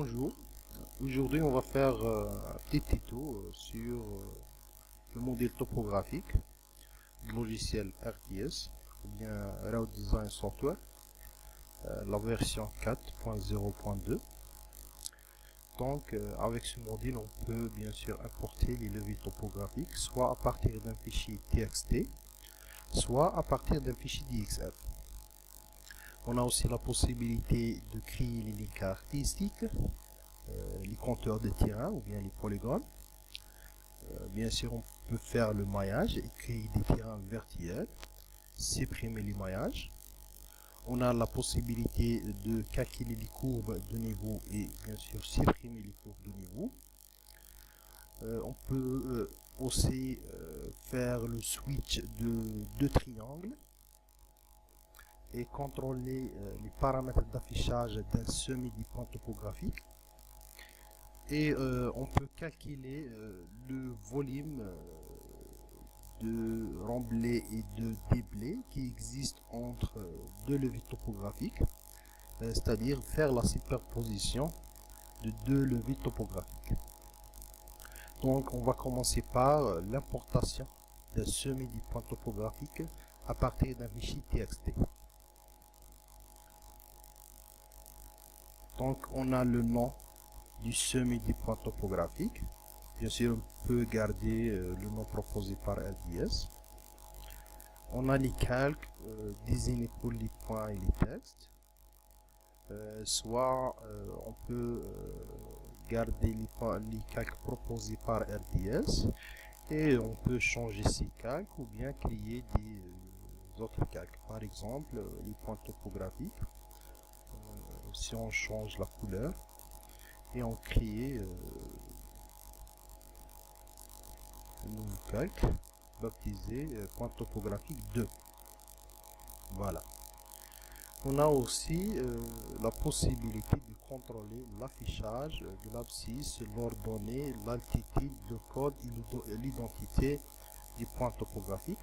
Bonjour, aujourd'hui on va faire un petit tuto sur le modèle topographique du logiciel RTS ou bien Route Design Software, la version 4.0.2. Donc avec ce modèle on peut bien sûr importer les leviers topographiques soit à partir d'un fichier TXT, soit à partir d'un fichier DXF. On a aussi la possibilité de créer les lignes caractéristiques, les compteurs de terrain ou bien les polygones. Bien sûr, on peut faire le maillage et créer des terrains verticaux, supprimer les maillages. On a la possibilité de calculer les courbes de niveau et bien sûr supprimer les courbes de niveau. On peut aussi faire le switch de deux triangles et contrôler les paramètres d'affichage d'un semi-point topographique. Et on peut calculer le volume de remblai et de déblai qui existe entre deux leviers topographiques, c'est-à-dire faire la superposition de deux leviers topographiques. Donc on va commencer par l'importation d'un semi-point topographique à partir d'un fichier TXT. Donc on a le nom du semi-point topographique. Bien sûr, on peut garder le nom proposé par RDS. On a les calques désignés pour les points et les textes. Soit on peut garder les calques proposés par RDS et on peut changer ces calques ou bien créer des autres calques. Par exemple, les points topographiques. Si on change la couleur et on crée un nouveau calque baptisé point topographique 2. Voilà. On a aussi la possibilité de contrôler l'affichage de l'abscisse, l'ordonnée, l'altitude, le code et l'identité du point topographique.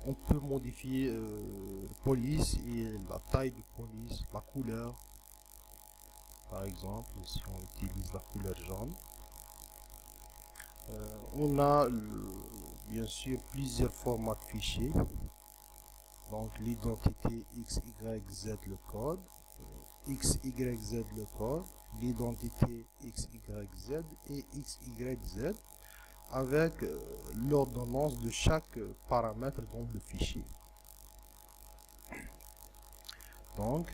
On peut modifier police et la taille de police, la couleur. Par exemple, si on utilise la couleur jaune. On a bien sûr plusieurs formats de fichiers. Donc l'identité XYZ le code, XYZ le code, l'identité XYZ et XYZ avec l'ordonnance de chaque paramètre dans le fichier. Donc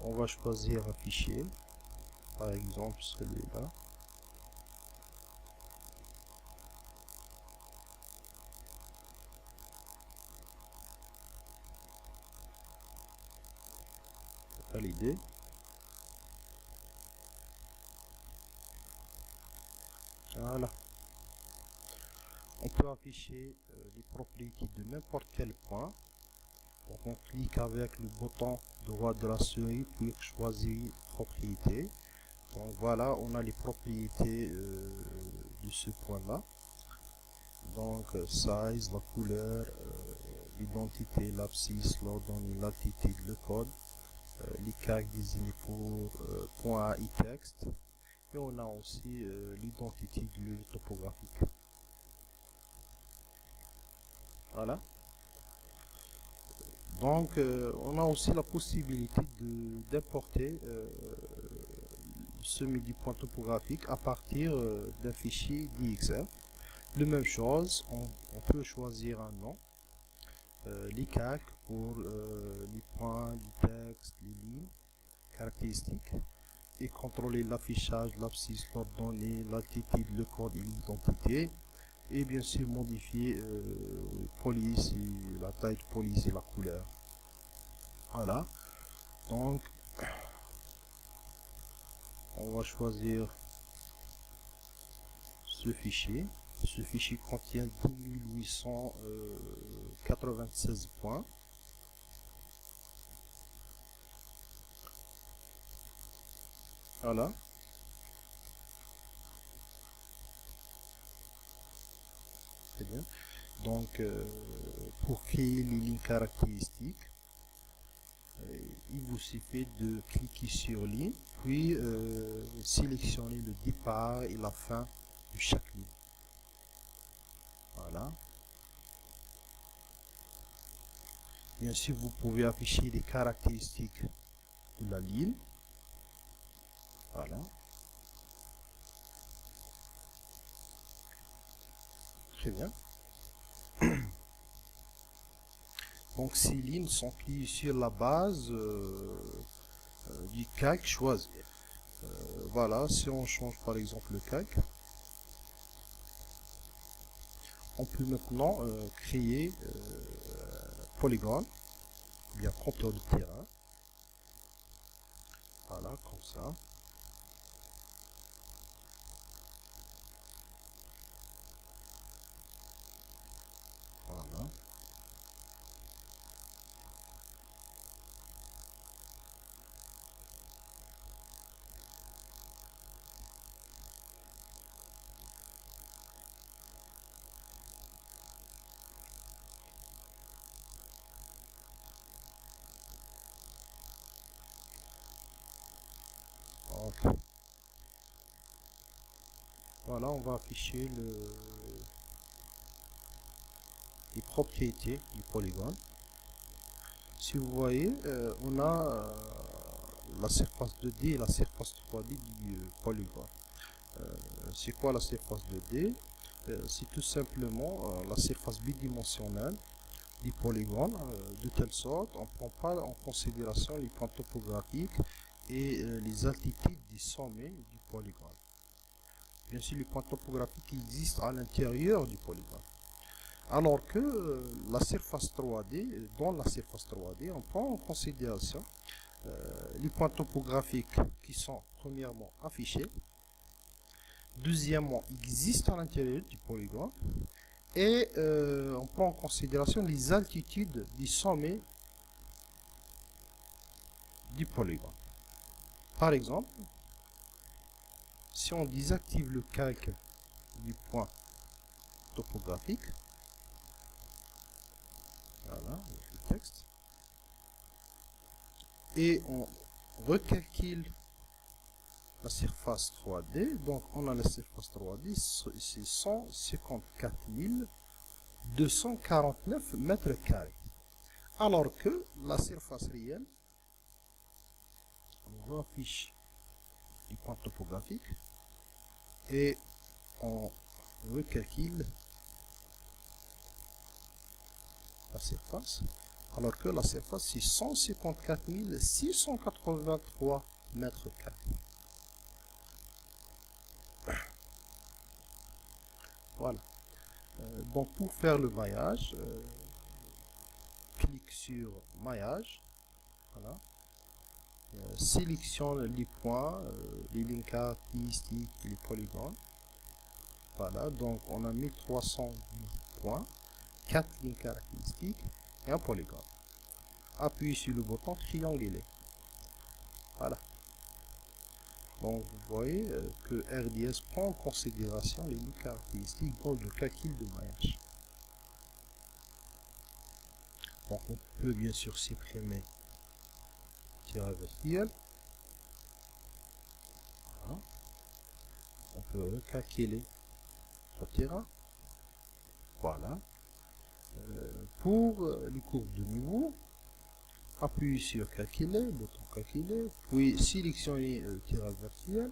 on va choisir un fichier, par exemple celui-là. L'idée. Voilà. On peut afficher les propriétés de n'importe quel point. Donc on clique avec le bouton droit de la souris pour choisir propriété. Donc voilà, on a les propriétés de ce point-là. Donc size, la couleur, l'identité, l'abscisse, l'ordonnée, l'altitude, le code. Les calques désignés pour point et texte, et on a aussi l'identité du levier topographique. Voilà. Donc on a aussi la possibilité d'importer ce midi-point topographique à partir d'un fichier DXF. La même chose, on peut choisir un nom. Les calques pour les points, les textes, les lignes, caractéristiques, et contrôler l'affichage, l'abscisse, l'ordonnée, l'altitude, le code et l'identité, et bien sûr modifier police et la taille de police et la couleur. Voilà. Donc on va choisir ce fichier. Ce fichier contient 10896 points. Voilà. C'est bien. Donc, pour créer les lignes caractéristiques, il vous suffit de cliquer sur ligne, puis sélectionner le départ et la fin de chaque ligne. Voilà. Bien sûr, vous pouvez afficher les caractéristiques de la ligne. Voilà. Très bien. Donc ces lignes sont pliées sur la base du calque choisi. Voilà, si on change par exemple le calque, on peut maintenant créer polygone, ou bien contour de terrain. Voilà, comme ça. Voilà. Ok. Voilà, on va afficher les propriétés du polygone. Si vous voyez, on a la surface 2D et la surface 3D du polygone. C'est quoi la surface 2D? C'est tout simplement la surface bidimensionnelle du polygone, de telle sorte on ne prend pas en considération les points topographiques et les altitudes des sommets du polygone. Bien sûr, les points topographiques existent à l'intérieur du polygone. Alors que la surface 3D, dans la surface 3D, on prend en considération les points topographiques qui sont premièrement affichés, deuxièmement existent à l'intérieur du polygone, et on prend en considération les altitudes du sommet du polygone. Par exemple, si on désactive le calque du point topographique, voilà, le texte, et on recalcule la surface 3D, donc on a la surface 3D, c'est 154 249 mètres carrés. Alors que la surface réelle, on affiche du point topographique et on recalcule la surface, alors que la surface c'est 154 683 mètres carrés. Voilà. Donc pour faire le maillage, clique sur maillage, voilà. Sélectionne les points, les lignes caractéristiques et les polygones. Voilà, donc on a 1310 points, 4 lignes caractéristiques et un polygone. Appuyez sur le bouton triangulé. Voilà. Donc vous voyez que RDS prend en considération les lignes caractéristiques dans le calcul de maillage. Donc on peut bien sûr supprimer tirage vertical. Voilà. On peut recalculer ce terrain. Voilà. Pour les courbes de niveau, appuyez sur calculer, bouton calculer, puis sélectionnez le tirage vertical.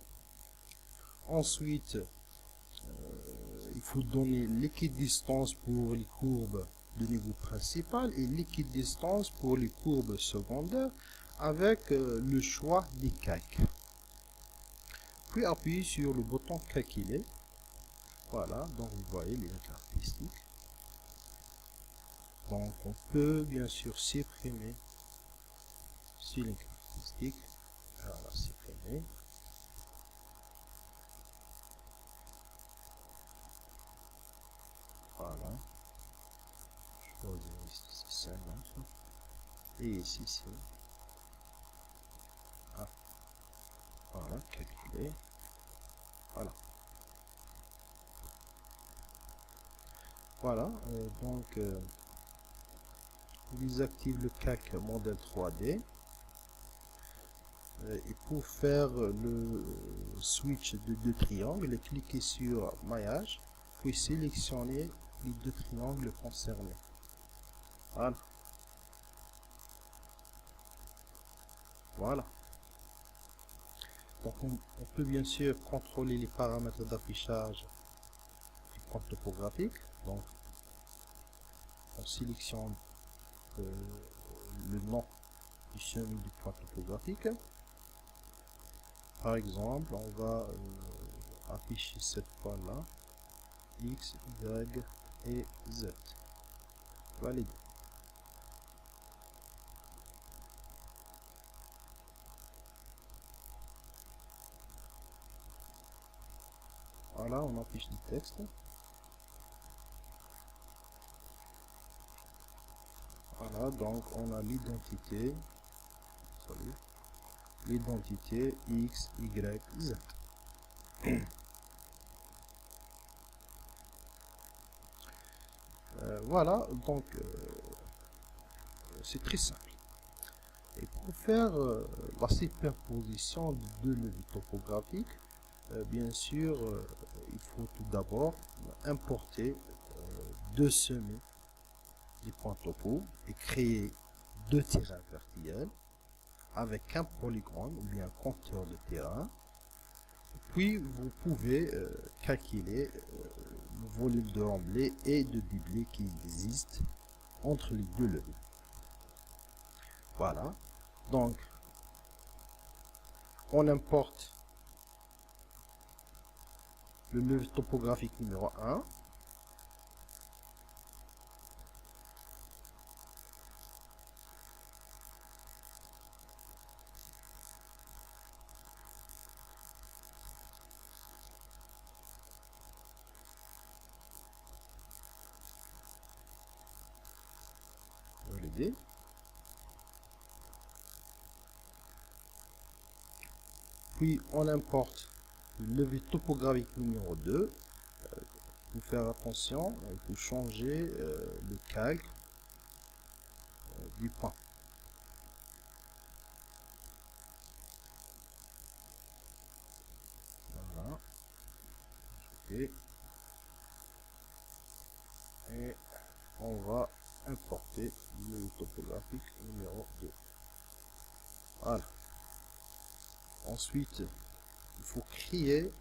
Ensuite, il faut donner l'équidistance pour les courbes de niveau principal et l'équidistance pour les courbes secondaires avec le choix des calques. Puis appuyez sur le bouton calculer. Voilà, donc vous voyez les caractéristiques. Donc on peut bien sûr supprimer ces lignes caractéristiques. Voilà, supprimer. Voilà. Choisir ici celle-là. Et ici c'est. Ah. Voilà, calculer. Voilà. Voilà, donc désactive le calque modèle 3D. Et pour faire le switch de deux triangles, cliquez sur maillage, puis sélectionnez les deux triangles concernés. Voilà. Voilà. Donc on peut bien sûr contrôler les paramètres d'affichage du compte topographique. Donc on sélectionne le nom du chemin du point topographique. Par exemple, on va afficher cette fois-là X, Y et Z. Validé. Voilà, on affiche du texte. Voilà, donc on a l'identité, l'identité X, Y, Z. Voilà, donc c'est très simple. Et pour faire la superposition de deux leviers topographiques, bien sûr, il faut tout d'abord importer deux semis du point topo et créer deux terrains verticels avec un polygone ou bien un compteur de terrain. Puis vous pouvez calculer le volume de remblai et de déblai qui existe entre les deux leviers. Voilà. Donc, on importe le levier topographique numéro 1. Validé. Puis on importe le levier topographique numéro 2. Pour faire attention, il faut changer le calque du point. Voilà. Okay. Et on va importer le topographique numéro 2. Voilà. Ensuite, il faut créer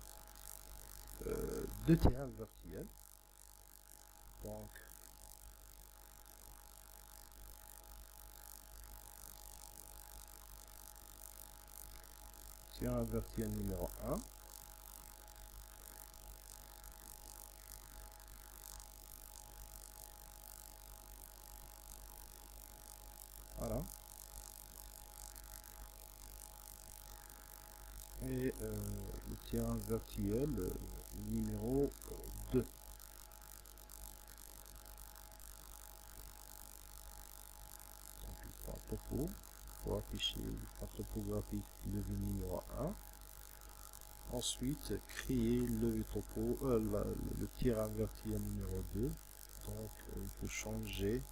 deux terrains verticels. Donc, terrain vertical numéro 1. Voilà. Et le terrain vertical numéro 2. Donc, le point topo pour afficher le point topographique levier numéro 1. Ensuite, créer le topo, le terrain vertical numéro 2. Donc, il faut changer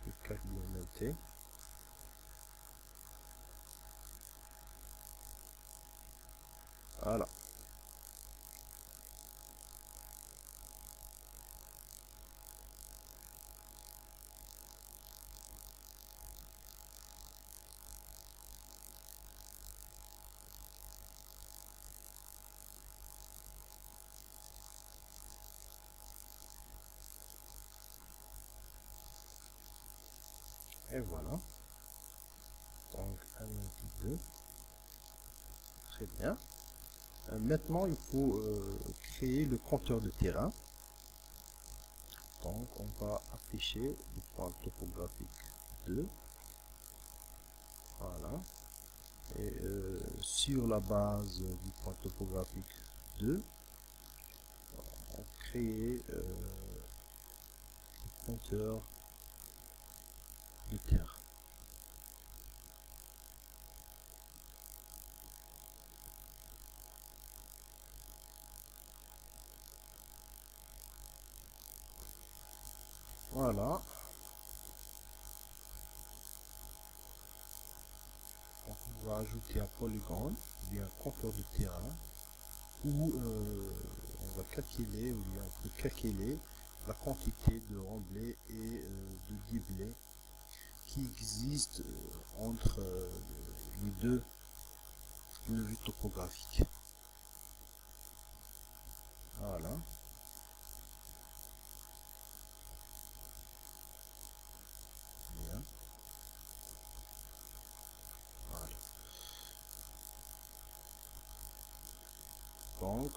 le calque d'unité. Voilà. Et voilà. Donc, un petit peu. Très bien. Maintenant, il faut créer le compteur de terrain. Donc, on va afficher le point topographique 2. Voilà. Et sur la base du point topographique 2, on crée le compteur de terrain. Voilà. Donc, on va ajouter un polygone, ou bien un contour de terrain, où on va calculer, ou bien on peut calculer la quantité de remblais et de déblais qui existe entre les deux vues topographiques. Voilà. Bien. Voilà. Donc,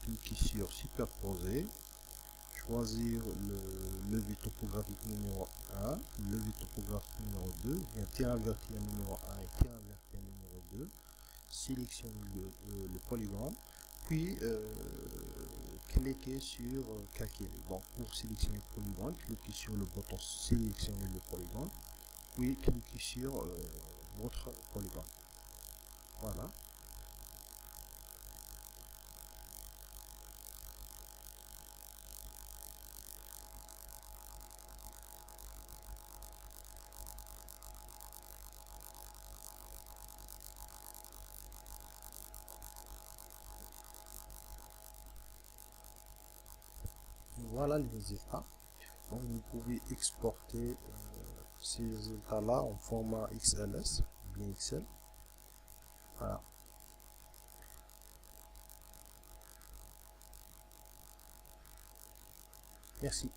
cliquez sur superposer, choisir le levier topographique numéro 1, levier topographique numéro 2, bien terrain vertical numéro 1 et terrain vertical numéro 2, sélectionnez le polygone, puis cliquez sur calculer. Donc pour sélectionner le polygone, cliquez sur le bouton sélectionner le polygone, puis cliquez sur votre polygone. Voilà. Voilà les résultats. Donc vous pouvez exporter ces résultats-là en format XLS, bien Excel. Voilà. Merci.